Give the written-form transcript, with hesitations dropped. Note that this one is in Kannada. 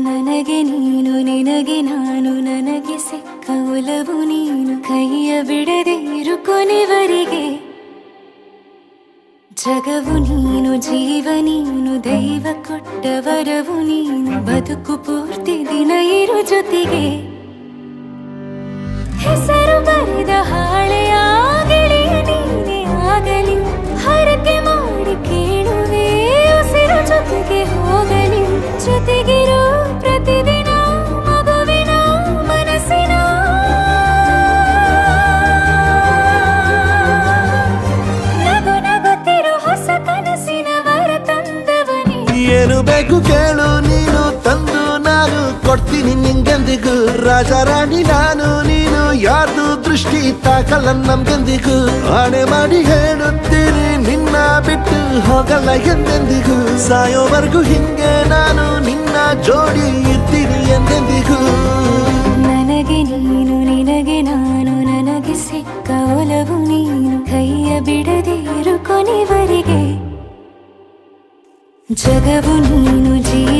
ನನಗೆ ನೀನು ನಿನಗೆ ನಾನು ನನಗೆ ಸಿಕ್ಕ ಒಲವು ನೀನು ಕೈಯ ಬಿಡದೆ ಇರು ಕೊನೆವರೆಗೆ ಜಗವು ನೀನು ಜೀವ ನೀನು ದೈವ ಕೊಟ್ಟ ವರವು ನೀನು ಬದುಕು ಪೂರ್ತಿ ದಿನ ಇರು ಜೊತೆಗೆ ಹೆಸರು ಬರೆದ ಹಾಳೆಯ ಗೆಳೆಯ ನೀನೇ ಆಗಲಿ ಹರಕೆ ಮಾಡಿ ಕೇಳುವೆ ಉಸಿರು ಜೊತೆಗೆ ಹೋಗಲಿ ಜೊತೆಗಿರೋ ಪ್ರತಿದಿನ ಮಗುವಿನ ಮನಸ್ಸಿನ ನಗು ನಗುತ್ತಿರೋ ಹೊಸ ಕನಸಿನ ವರ ತಂದವನೇ ಏನು ಬೇಕು ಕೇಳು ನೀನು ತಂದು ನಾನು ಕೊಡ್ತೀನಿ ನಿಂಗೆಂದಿಗೂ ರಾಜ ರಾಣಿ ನಾನು ನೀನು ಯಾರ್ದು ದೃಷ್ಟಿ ತಾಕಲ್ಲ ನಮ್ಗೆಂದಿಗೂ ಆಣೆ ಮಾಡಿ ಹೇಳುತ್ತೀನಿ ನಿನ್ನ ಬಿಟ್ಟು ಹೋಗಲ್ಲ ಎಂದೆಂದಿಗೂ ಸಾಯೋವರೆಗೂ ಹಿಂಗೆ ನಾನು ನಿನ್ನ ಜೋಡಿ ಇರ್ತೀನಿ ಎಂದೆಂದಿಗೂ ನನಗೆ ನೀನು ನಿನಗೆ ನಾನು ನನಗೆ ಸಿಕ್ಕ ಒಲವು ನೀನು ಕೈಯ ಬಿಡದೆ ಇರು ಕೊನೆವರೆಗೆ ಜಗವು ನೀನು ಜೀವ